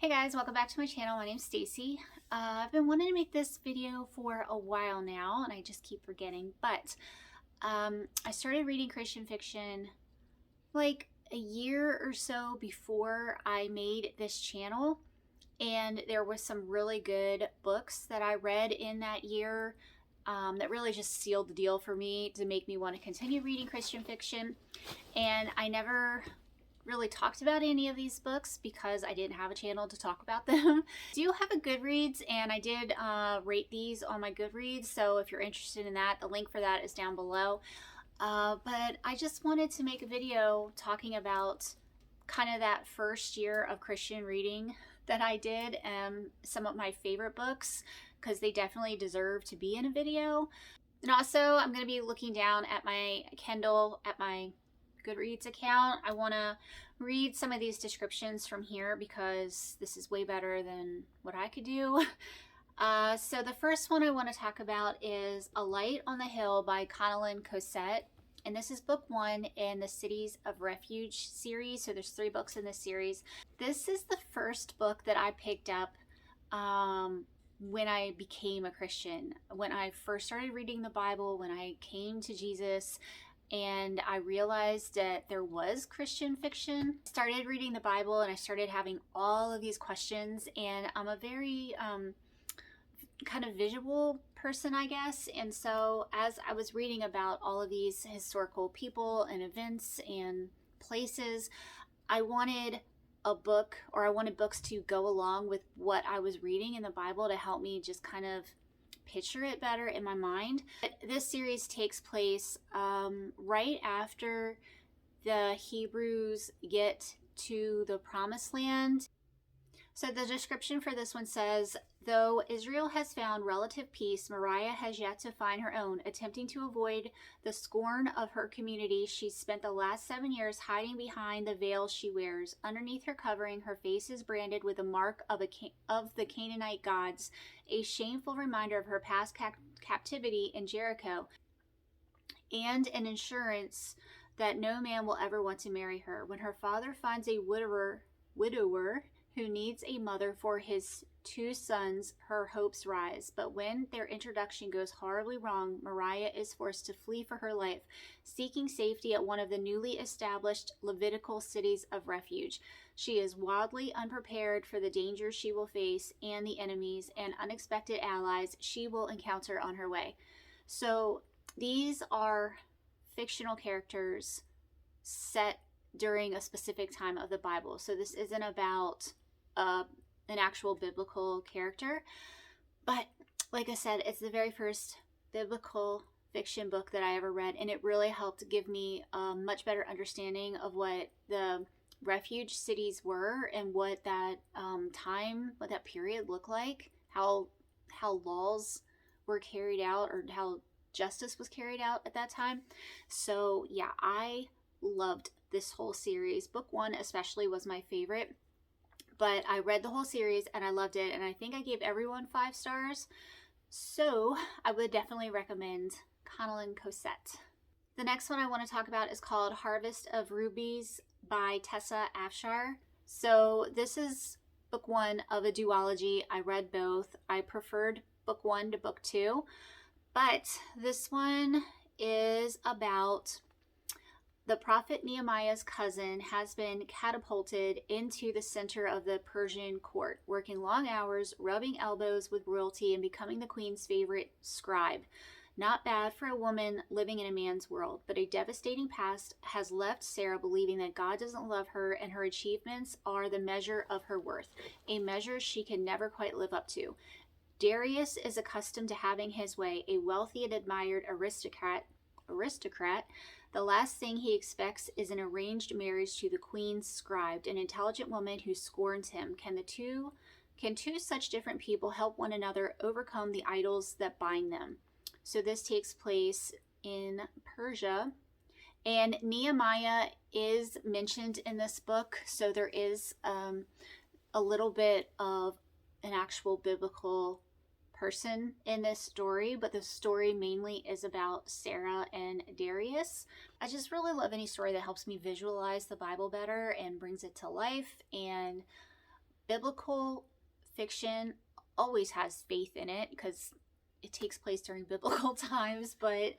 Hey guys, welcome back to my channel. My name's Stacy. I've been wanting to make this video for a while now and I just keep forgetting, but I started reading Christian fiction like a year or so before I made this channel, and there was some really good books that I read in that year that really just sealed the deal for me to make me want to continue reading Christian fiction. And I never really talked about any of these books because I didn't have a channel to talk about them. I do have a Goodreads, and I did rate these on my Goodreads, so if you're interested in that, the link for that is down below. But I just wanted to make a video talking about kind of that first year of Christian reading that I did, and some of my favorite books, because they definitely deserve to be in a video. And also, I'm going to be looking down at my Kindle, at my Goodreads account. I want to read some of these descriptions from here because this is way better than what I could do. So the first one I want to talk about is A Light on the Hill by Connellan Cosette. And this is book 1 in the Cities of Refuge series. So there's 3 books in this series. This is the first book that I picked up when I became a Christian. When I first started reading the Bible, when I came to Jesus, and I realized that there was Christian fiction. I started reading the Bible and I started having all of these questions, and I'm a very kind of visual person, I guess. And so as I was reading about all of these historical people and events and places, I wanted a book, or I wanted books to go along with what I was reading in the Bible to help me just kind of picture it better in my mind. This series takes place right after the Hebrews get to the Promised Land. So the description for this one says, though Israel has found relative peace, Moriah has yet to find her own. Attempting to avoid the scorn of her community, she's spent the last 7 years hiding behind the veil she wears. Underneath her covering, her face is branded with a mark of the Canaanite gods, a shameful reminder of her past captivity in Jericho, and an assurance that no man will ever want to marry her. When her father finds a widower who needs a mother for his 2 sons, her hopes rise. But when their introduction goes horribly wrong, Moriah is forced to flee for her life, seeking safety at one of the newly established Levitical cities of refuge. She is wildly unprepared for the dangers she will face and the enemies and unexpected allies she will encounter on her way. So these are fictional characters set during a specific time of the Bible. So this isn't about an actual biblical character, but like I said, it's the very first biblical fiction book that I ever read, and it really helped give me a much better understanding of what the refuge cities were and what that what that period looked like, how laws were carried out, or how justice was carried out at that time. So yeah, I loved this whole series. Book 1 especially was my favorite, but I read the whole series and I loved it, and I think I gave everyone 5 stars. So I would definitely recommend Connellan Cosette. The next one I want to talk about is called Harvest of Rubies by Tessa Afshar. So this is book 1 of a duology. I read both. I preferred book 1 to book 2, but this one is about the prophet Nehemiah's cousin has been catapulted into the center of the Persian court, working long hours, rubbing elbows with royalty, and becoming the queen's favorite scribe. Not bad for a woman living in a man's world, but a devastating past has left Sarah believing that God doesn't love her and her achievements are the measure of her worth, a measure she can never quite live up to. Darius is accustomed to having his way, a wealthy and admired aristocrat. The last thing he expects is an arranged marriage to the queen's scribe, an intelligent woman who scorns him. Can two such different people help one another overcome the idols that bind them? So this takes place in Persia, and Nehemiah is mentioned in this book, so there is a little bit of an actual biblical person in this story, but the story mainly is about Sarah and Darius. I just really love any story that helps me visualize the Bible better and brings it to life, and Biblical fiction always has faith in it because it takes place during biblical times. But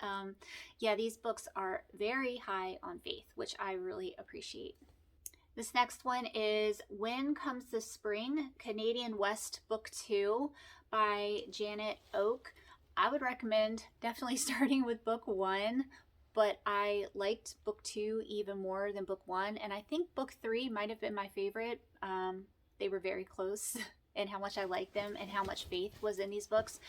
yeah, these books are very high on faith, which I really appreciate. This next one is When Comes the Spring, Canadian West Book 2 by Janet Oak. I would recommend definitely starting with book 1, but I liked book 2 even more than book 1, and I think book 3 might have been my favorite. They were very close in how much I liked them and how much faith was in these books.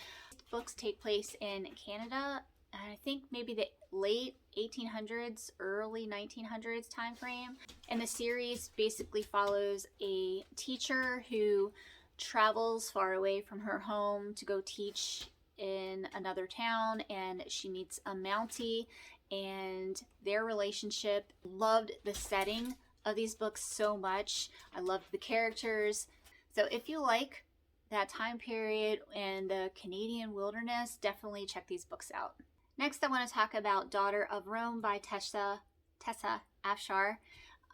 Books take place in Canada, I think maybe the late 1800s, early 1900s time frame. And the series basically follows a teacher who travels far away from her home to go teach in another town, and she meets a Mountie and their relationship. Loved the setting of these books so much. I loved the characters. So if you like that time period and the Canadian wilderness, definitely check these books out. Next, I want to talk about Daughter of Rome by Tessa Afshar.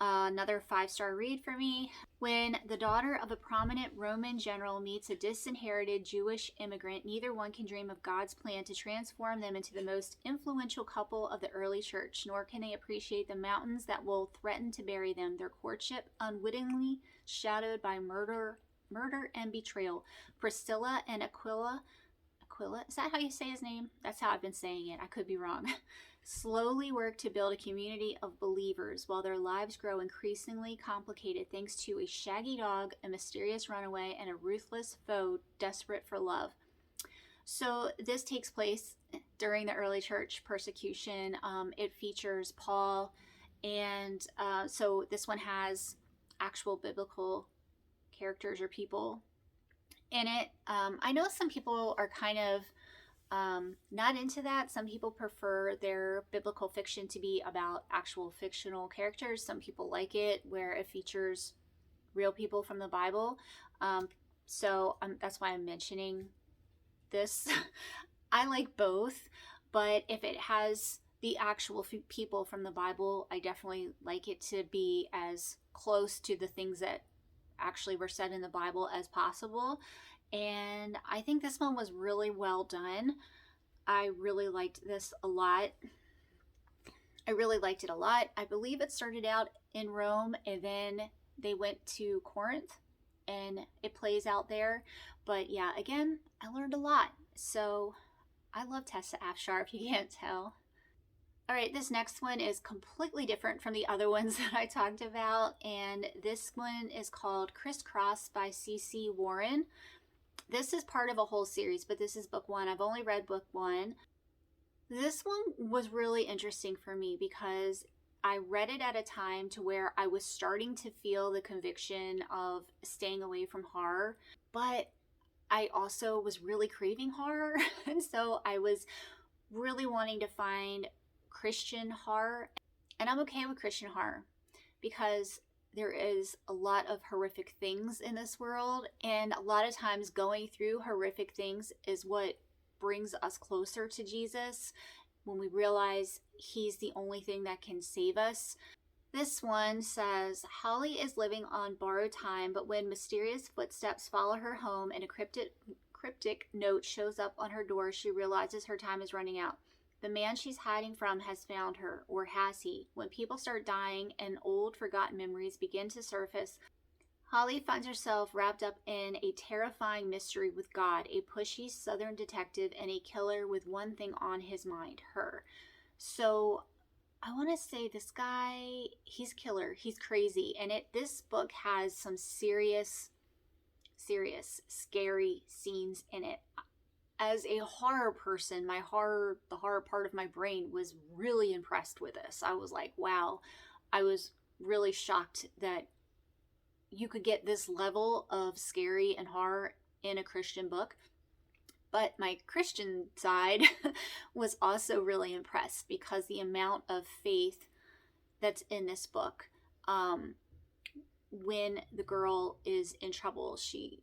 Another 5-star read for me. When the daughter of a prominent Roman general meets a disinherited Jewish immigrant, neither one can dream of God's plan to transform them into the most influential couple of the early church, nor can they appreciate the mountains that will threaten to bury them, their courtship unwittingly shadowed by murder and betrayal. Priscilla and Aquila, is that how you say his name? That's how I've been saying it. I could be wrong. Slowly work to build a community of believers while their lives grow increasingly complicated thanks to a shaggy dog, a mysterious runaway, and a ruthless foe desperate for love. So this takes place during the early church persecution. It features Paul, and so this one has actual biblical characters or people in it. I know some people are kind of not into that. Some people prefer their biblical fiction to be about actual fictional characters. Some people like it where it features real people from the Bible. So that's why I'm mentioning this. I like both, but if it has the actual people from the Bible, I definitely like it to be as close to the things that actually were said in the Bible as possible. And I think this one was really well done. I really liked this a lot. I really liked it a lot. I believe it started out in Rome and then they went to Corinth and it plays out there. But yeah, again, I learned a lot. So I love Tessa Afshar, if you can't tell. All right, this next one is completely different from the other ones that I talked about. And this one is called Crisscross by C.C. Warren. This is part of a whole series, but this is book 1. I've only read book 1. This one was really interesting for me because I read it at a time to where I was starting to feel the conviction of staying away from horror, but I also was really craving horror. And so I was really wanting to find Christian horror. And I'm okay with Christian horror because there is a lot of horrific things in this world, and a lot of times going through horrific things is what brings us closer to Jesus when we realize he's the only thing that can save us. This one says, Holly is living on borrowed time, but when mysterious footsteps follow her home and a cryptic note shows up on her door, she realizes her time is running out. The man she's hiding from has found her, or has he? When people start dying and old, forgotten memories begin to surface, Holly finds herself wrapped up in a terrifying mystery with God, a pushy southern detective, and a killer with one thing on his mind, her. So I want to say this guy, he's killer, he's crazy, and this book has some serious, scary scenes in it. As a horror person, the horror part of my brain was really impressed with this. I was like, wow. I was really shocked that you could get this level of scary and horror in a Christian book. But my Christian side was also really impressed because the amount of faith that's in this book. When the girl is in trouble, she,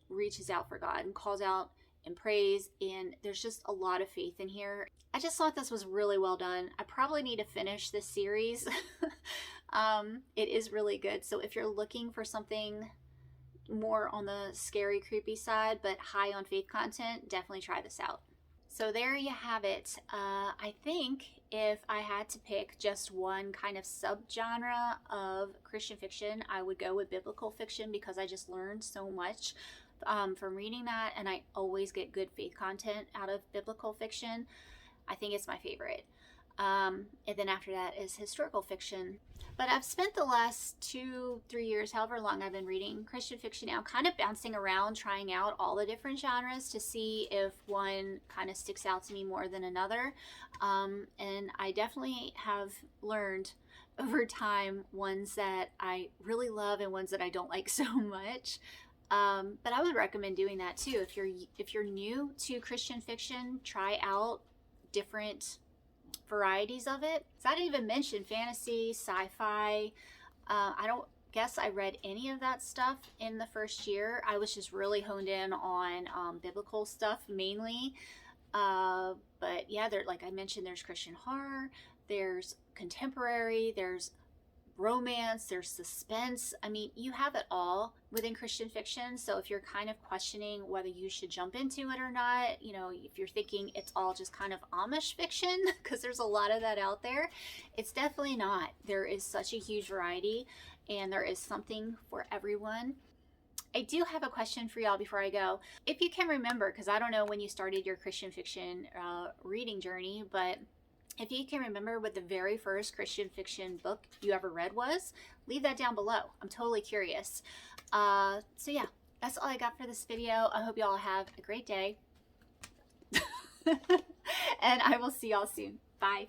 reaches out for God and calls out and prays, and there's just a lot of faith in here. I just thought this was really well done. I probably need to finish this series. It is really good. So if you're looking for something, more on the scary, creepy side, but high on faith content, definitely try this out. So there you have it. I think if I had to pick just one kind of subgenre of Christian fiction, I would go with biblical fiction because I just learned so much from reading that, and I always get good faith content out of biblical fiction. I think it's my favorite. And then after that is historical fiction. But I've spent the last 2-3 years, however long I've been reading Christian fiction now, kind of bouncing around, trying out all the different genres to see if one kind of sticks out to me more than another. And I definitely have learned over time ones that I really love and ones that I don't like so much. But I would recommend doing that too. If you're new to Christian fiction, try out different varieties of it. So I didn't even mention fantasy, sci-fi. I don't guess I read any of that stuff in the first year. I was just really honed in on biblical stuff mainly. But yeah, like I mentioned, there's Christian horror, there's contemporary, there's romance, there's suspense. I mean, you have it all within Christian fiction. So if you're kind of questioning whether you should jump into it or not, you know, if you're thinking it's all just kind of Amish fiction, because there's a lot of that out there, it's definitely not. There is such a huge variety, and there is something for everyone. I do have a question for y'all before I go. If you can remember, because I don't know when you started your Christian fiction reading journey, but if you can remember what the very first Christian fiction book you ever read was, leave that down below. I'm totally curious. So yeah, that's all I got for this video. I hope y'all have a great day. And I will see y'all soon. Bye.